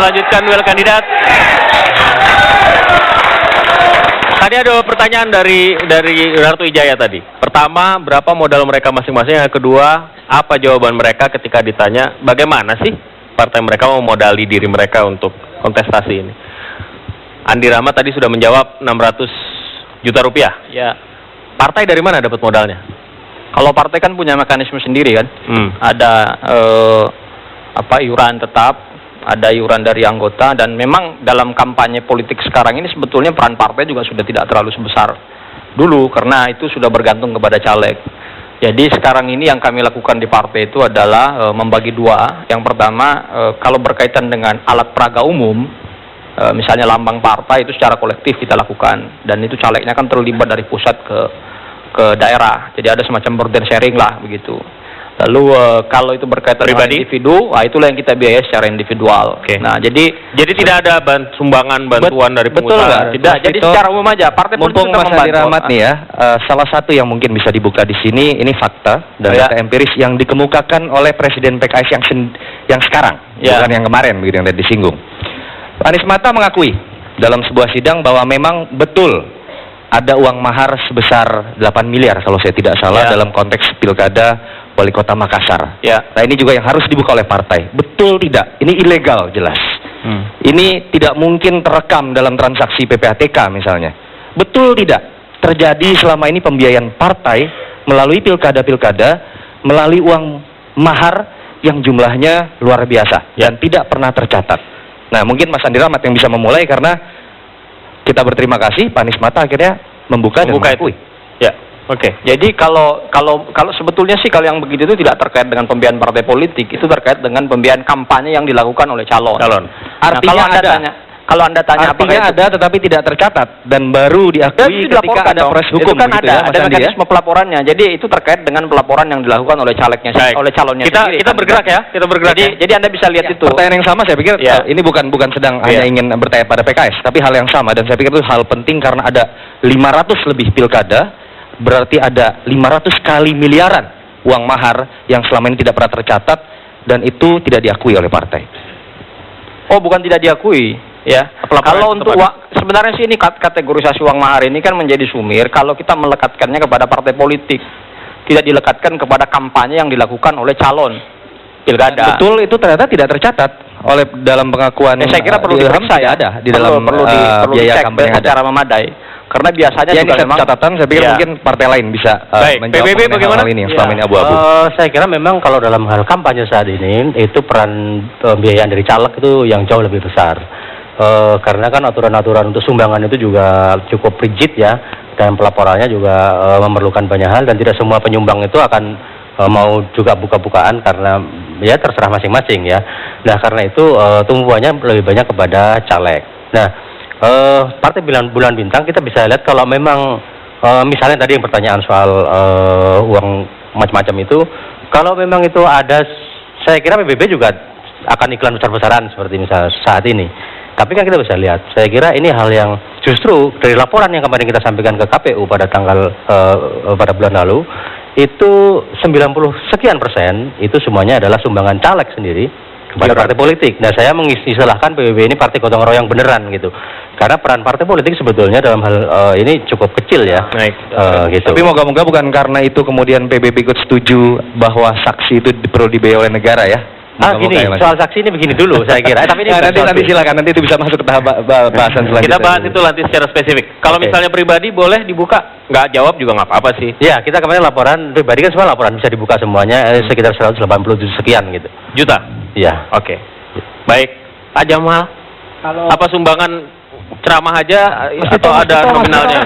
lanjutkan duel kandidat. Tadi ada pertanyaan dari Ratu Wijaya tadi. Pertama, berapa modal mereka masing-masing? Yang kedua, apa jawaban mereka ketika ditanya bagaimana sih partai mereka mau modali diri mereka untuk kontestasi ini? Andi Rahmat tadi sudah menjawab 600 juta rupiah. Ya. Partai dari mana dapat modalnya? Kalau partai kan punya mekanisme sendiri kan. Ada iuran tetap, ada iuran dari anggota, dan memang dalam kampanye politik sekarang ini sebetulnya peran partai juga sudah tidak terlalu sebesar dulu karena itu sudah bergantung kepada caleg. Jadi sekarang ini yang kami lakukan di partai itu adalah membagi dua. Yang pertama, kalau berkaitan dengan alat peraga umum, misalnya lambang partai itu secara kolektif kita lakukan, dan itu calegnya kan terlibat dari pusat ke daerah. Jadi ada semacam burden sharing lah begitu. Lalu kalau itu berkaitan dengan individu, itulah yang kita biayai secara individual. Nah, jadi tidak ada sumbangan bantuan dari pengusaha. Tidak. Jadi secara umum aja partai politik mumpung Mas Andi Rahmat nih ya, salah satu yang mungkin bisa dibuka di sini ini fakta dan data empiris yang dikemukakan oleh Presiden PKS yang sekarang, bukan yang kemarin begitu yang tadi disinggung. Anies Mata mengakui dalam sebuah sidang bahwa memang betul ada uang mahar sebesar 8 miliar kalau saya tidak salah dalam konteks pilkada Wali Kota Makassar. Nah, ini juga yang harus dibuka oleh partai. Betul tidak? Ini ilegal jelas. Ini tidak mungkin terekam dalam transaksi PPATK misalnya. Betul tidak? Terjadi selama ini pembiayaan partai melalui pilkada-pilkada melalui uang mahar yang jumlahnya luar biasa dan tidak pernah tercatat. Nah, mungkin Mas Andi Rahmat yang bisa memulai karena kita berterima kasih Pak Anies Mata akhirnya membuka dan mengakui. Jadi kalau sebetulnya sih kalau yang begitu itu tidak terkait dengan pembiayaan partai politik, itu terkait dengan pembiayaan kampanye yang dilakukan oleh calon. Artinya kalau anda tanya artinya ada tetapi tidak tercatat dan baru diakui ketika ada proses hukum. Itu kan begitu ada mekanisme pelaporannya. Jadi itu terkait dengan pelaporan yang dilakukan oleh calegnya, oleh calonnya sendiri. Kita bergerak ya. Jadi Anda bisa lihat itu. Pertanyaan yang sama saya pikir ini bukan sedang hanya ingin bertanya pada PKS, tapi hal yang sama, dan saya pikir itu hal penting karena ada 500 lebih pilkada, berarti ada 500 kali miliaran uang mahar yang selama ini tidak pernah tercatat dan itu tidak diakui oleh partai. Oh, bukan tidak diakui. Kalau untuk sebenarnya sih ini kategorisasi uang mahar ini kan menjadi sumir kalau kita melekatkannya kepada partai politik, tidak dilekatkan kepada kampanye yang dilakukan oleh calon pilkada. Betul, itu ternyata tidak tercatat oleh dalam pengakuan. Saya kira perlu diperiksa ada di dalam perlu biaya dicek kampanye secara memadai. Karena biasanya juga memang catatan, saya pikir mungkin partai lain bisa menjawab PBB bagaimana? Hal ini yang selama ini abu-abu. Saya kira memang kalau dalam hal kampanye saat ini itu peran pembiayaan dari caleg itu yang jauh lebih besar. Karena kan aturan-aturan untuk sumbangan itu juga cukup rigid ya, dan pelaporannya juga memerlukan banyak hal, dan tidak semua penyumbang itu akan mau juga buka-bukaan karena ya terserah masing-masing ya. Nah, karena itu tumpuannya lebih banyak kepada caleg. Nah, partai bulan bintang kita bisa lihat kalau memang misalnya tadi yang pertanyaan soal uang macam-macam itu, kalau memang itu ada, saya kira PBB juga akan iklan besar-besaran seperti misalnya saat ini. Tapi kan kita bisa lihat, saya kira ini hal yang justru dari laporan yang kemarin kita sampaikan ke KPU pada pada bulan lalu, itu 90% itu semuanya adalah sumbangan caleg sendiri kepada partai politik. Nah, saya mengistilahkan PBB ini partai gotong royong beneran gitu. Karena peran partai politik sebetulnya dalam hal ini cukup kecil ya. Gitu. Tapi moga-moga bukan karena itu kemudian PBB ikut setuju bahwa saksi itu perlu dibayar oleh negara ya. Gini, soal saksi ini begini dulu saya kira. Tapi ini nanti silakan, nanti itu bisa masuk ke tahap bahasan selanjutnya. Kita bahas itu nanti secara spesifik. Kalau misalnya pribadi boleh dibuka, nggak jawab juga nggak apa-apa sih. Ya, kita kemarin laporan pribadi kan semua laporan bisa dibuka semuanya sekitar 187 sekian gitu. Juta? Iya. Oke. Baik. Pak Jamal, apa sumbangan ceramah aja atau ada nominalnya?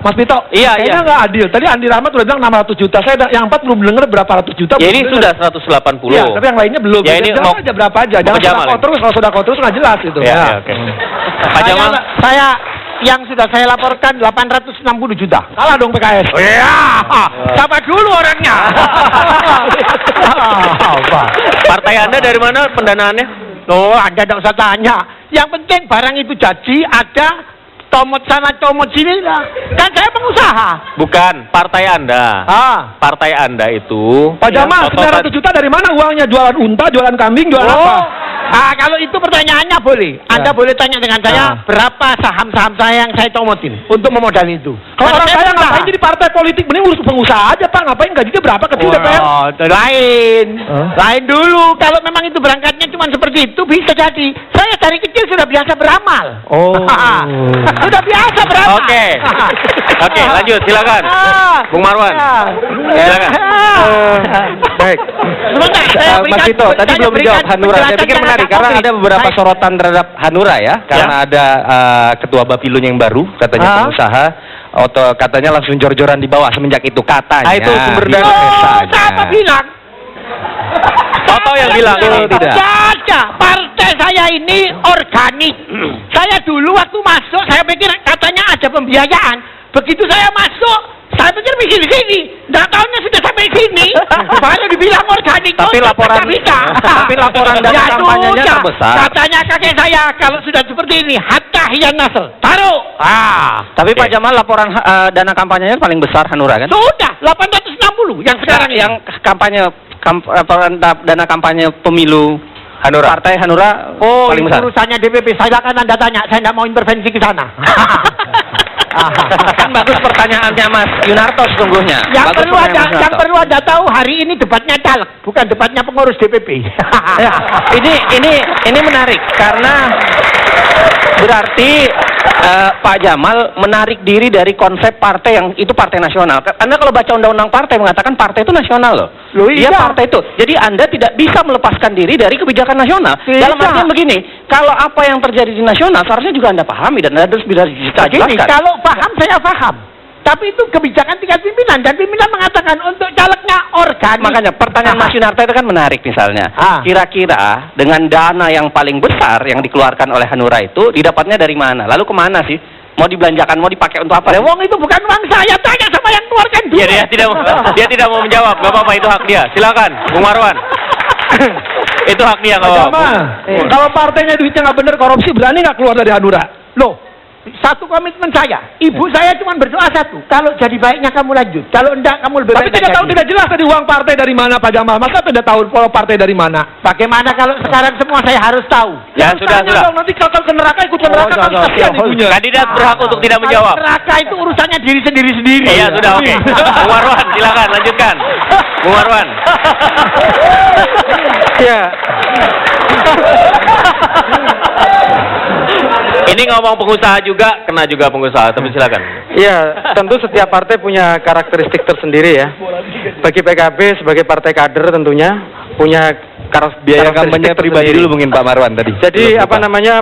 Mas Pito, kayaknya nggak adil. Tadi Andi Rahmat udah bilang 600 juta. Yang 4 belum dengar berapa ratus juta. Ya ini sudah 180. Ya, tapi yang lainnya belum. Ya ini mau aja berapa aja. Jangan sodako terus. Kalau sodako terus nggak jelas itu. Ya. Oke. Pak Jamal, saya yang sudah saya laporkan 860 juta. Kalah dong PKS. Oh iya. Siapa dulu orangnya? Partai Anda dari mana pendanaannya? Loh, Anda tidak usah tanya. Yang penting barang itu jadi, ada comot sana, comot sini lah. Kan saya pengusaha. Bukan, partai Anda. Partai Anda itu. Pak Jamal, 900 juta dari mana uangnya? Jualan unta, jualan kambing, jualan apa? Kalau itu pertanyaannya boleh. Anda boleh tanya dengan saya berapa saham-saham saya yang saya comotin untuk memodali itu. Kalau orang kaya ngapain jadi partai politik? Mending urus pengusaha aja Pak. Ngapain gajinya berapa kecil DPR? Lain dulu. Kalau memang itu berangkatnya cuma seperti itu bisa jadi. Saya dari kecil sudah biasa beramal. Sudah biasa beramal. Oke, lanjut silakan. Bung Marwan. Silakan. Baik. Mas Vito, tadi belum dijawab Hanura. Saya pikir menarik karena ada beberapa sorotan terhadap Hanura ya, karena ada ketua Bapilun yang baru, katanya pengusaha, atau katanya langsung jor-joran di bawah semenjak itu katanya. Itu sumber dana. Siapa bilang? Toto yang bilang ini. Tidak. Tidak. Partai saya ini organik. Saya dulu waktu masuk, saya pikir katanya ada pembiayaan. Begitu saya masuk, saya pikir mikir sini. Nggak tahunya sudah sampai sini. Baru dibilang organik. Tapi laporan dari kampanyenya terbesar. Katanya kakek saya, kalau sudah seperti ini, hatta hian nasel. Taruh. Tapi Pak Jamal laporan dana kampanyenya paling besar Hanura kan? Sudah, 860 yang sekarang ini. Yang kampanye dana kampanye pemilu Hanura. Partai Hanura paling besar. Urusannya DPP, silakan Anda tanya. Saya tidak mau intervensi ke sana. Kan bagus pertanyaannya Mas Yunarto sesungguhnya. Yang perlu Anda tahu hari ini debatnya caleg, bukan debatnya pengurus DPP. Ya, ini menarik karena berarti Pak Jamal menarik diri dari konsep partai yang itu partai nasional. Anda kalau baca undang-undang partai mengatakan partai itu nasional loh. Dia partai itu. Jadi Anda tidak bisa melepaskan diri dari kebijakan nasional. Dalam artian begini, kalau apa yang terjadi di nasional seharusnya juga Anda pahami dan Anda harus bisa jelaskan. Kalau paham saya paham. Tapi itu kebijakan tingkat pimpinan dan pimpinan mengatakan untuk calegnya organik. Makanya pertanyaan Mas Yunarto itu kan menarik misalnya. Kira-kira dengan dana yang paling besar yang dikeluarkan oleh Hanura itu didapatnya dari mana? Lalu kemana sih? Mau dibelanjakan, mau dipakai untuk apa? Wong itu bukan uang saya, tanya sama yang keluarkan dulu. Iya, dia tidak mau menjawab. Gak apa-apa, itu hak dia. Silakan, Bung Marwan. Itu hak dia, nggak apa-apa. Kalau partainya duitnya nggak bener korupsi, berani nggak keluar dari Hanura? Loh, satu komitmen saya, ibu saya cuma berdoa satu, kalau jadi baiknya kamu lanjut, kalau enggak kamu lebih baik. Tapi tidak tahu, tidak jelas tadi uang partai dari mana Pak Jamal. Masa tidak tahu partai dari mana? Bagaimana kalau sekarang semua saya harus tahu? Ya sudah. Dong, nanti kalau ke neraka ikut neraka kan kasihan ibunya. Kandidat berhak untuk tidak menjawab. Neraka itu urusannya diri sendiri. Iya sudah, oke. Bung Marwan, silakan lanjutkan. Bung Marwan. Ya. Ini ngomong pengusaha juga, kena juga pengusaha, tapi silakan. Ya, tentu setiap partai punya karakteristik tersendiri ya. Bagi PKB sebagai partai kader tentunya punya Biaya kampanye pribadi dulu mungkin Pak Marwan tadi. Jadi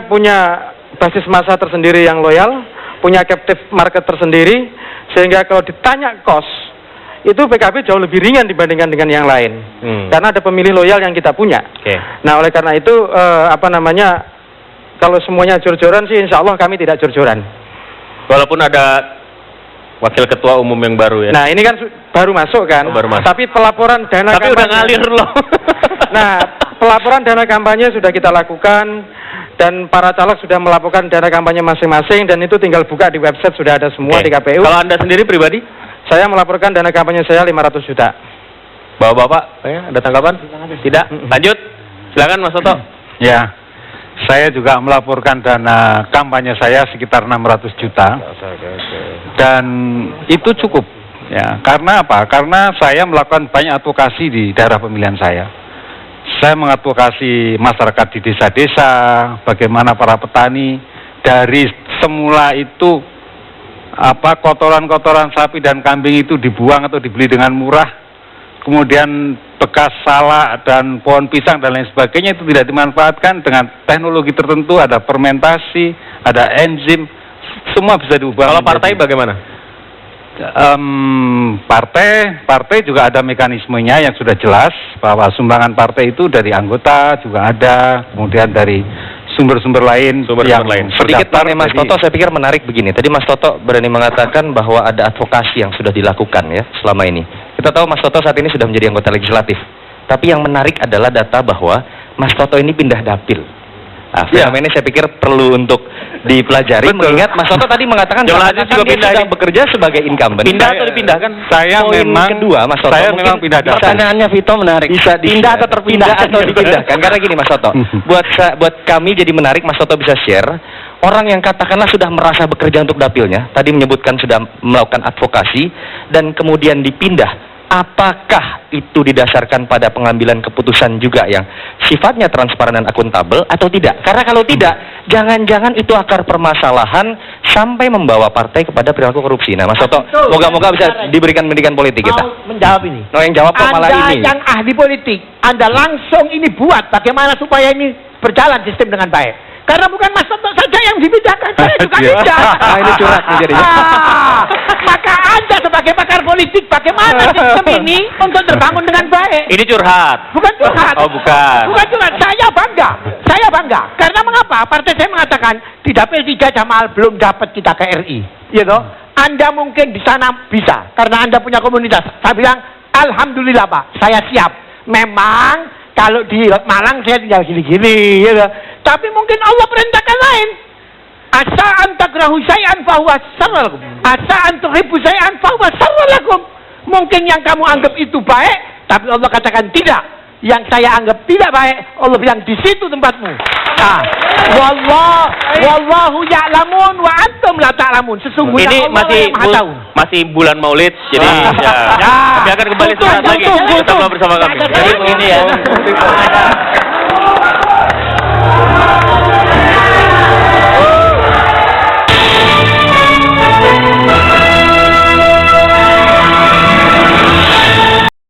punya basis massa tersendiri yang loyal, punya captive market tersendiri, sehingga kalau ditanya cost itu PKB jauh lebih ringan dibandingkan dengan yang lain. Karena ada pemilih loyal yang kita punya. Nah, oleh karena itu kalau semuanya jor-joran sih insya Allah kami tidak jor-joran. Walaupun ada wakil ketua umum yang baru ya. Nah ini kan baru masuk kan. Baru masuk. Tapi pelaporan dana kampanye. Udah ngalir loh. Nah pelaporan dana kampanye sudah kita lakukan. Dan para caleg sudah melaporkan dana kampanye masing-masing. Dan itu tinggal buka di website, sudah ada semua di KPU. Kalau Anda sendiri pribadi? Saya melaporkan dana kampanye saya 500 juta. Bapak-bapak, ada tanggapan? Tidak? Lanjut. Silakan Mas Toto. Ya. Saya juga melaporkan dana kampanye saya sekitar 600 juta. Dan itu cukup. Ya, karena apa? Karena saya melakukan banyak advokasi di daerah pemilihan saya. Saya mengadvokasi masyarakat di desa-desa, bagaimana para petani dari semula itu kotoran-kotoran sapi dan kambing itu dibuang atau dibeli dengan murah. Kemudian bekas salak dan pohon pisang dan lain sebagainya itu tidak dimanfaatkan dengan teknologi tertentu, ada fermentasi, ada enzim, semua bisa diubah. Kalau partai bagaimana? Partai juga ada mekanismenya yang sudah jelas bahwa sumbangan partai itu dari anggota juga ada, kemudian dari sumber-sumber lain. Sedikit Mas Toto, saya pikir menarik begini. Tadi Mas Toto berani mengatakan bahwa ada advokasi yang sudah dilakukan ya selama ini. Kita tahu Mas Toto saat ini sudah menjadi anggota legislatif. Tapi yang menarik adalah data bahwa Mas Toto ini pindah dapil. Fenomena ini saya pikir perlu untuk dipelajari. Mengingat Mas Toto tadi mengatakan Jamal Aziz juga dia pindah sudah ini. bekerja sebagai incumbent. Pindah atau dipindahkan? Saya Poin memang kedua, Mas Toto, saya mungkin memang pindah data. Pertanyaannya Vito menarik. Bisa pindah atau terpindah atau dipindahkan. Karena gini Mas Toto, buat kami jadi menarik Mas Toto bisa share. Orang yang katakanlah sudah merasa bekerja untuk dapilnya, tadi menyebutkan sudah melakukan advokasi dan kemudian dipindah. Apakah itu didasarkan pada pengambilan keputusan juga yang sifatnya transparan dan akuntabel atau tidak? Karena kalau tidak, jangan-jangan itu akar permasalahan sampai membawa partai kepada perilaku korupsi. Nah, Mas Toto, moga-moga bisa diberikan pendidikan politik kita. Mau menjawab ini. No, yang jawab kok malah Anda ini. yang ahli politik, Anda langsung ini buat bagaimana supaya ini berjalan sistem dengan baik. Karena bukan Mas Toto saja yang dibicarakan, saya juga bijak. Nah, ini curhat nih jadinya. Maka Anda sebagai pakar politik, bagaimana sistem ini untuk terbangun dengan baik? Ini curhat. Bukan curhat. Oh, bukan. Bukan curhat. Saya bangga. Karena mengapa? Partai saya mengatakan di dapil 3 Jamal belum dapat kita ke RI. Ya toh? Anda mungkin di sana bisa karena Anda punya komunitas. Saya bilang alhamdulillah Pak, saya siap. Memang kalau di Malang saya tinggal gini-gini, ya toh? Tapi mungkin Allah perintahkan lain. Asa antakrahu syai'an fahuwa syarrul lakum. Asa antuhibbu syai'an fahuwa syarrul lakum. Mungkin yang kamu anggap itu baik, tapi Allah katakan tidak. Yang saya anggap tidak baik, Allah bilang di situ tempatmu. Nah, wallahu ya'lamun wa antum la ta'lamun. Sesungguhnya Ini Allah yang Maha tahu. masih bulan Maulid, jadi ya. Kami akan kembali sesaat lagi. Tetaplah bersama kami. Jadi begini ya.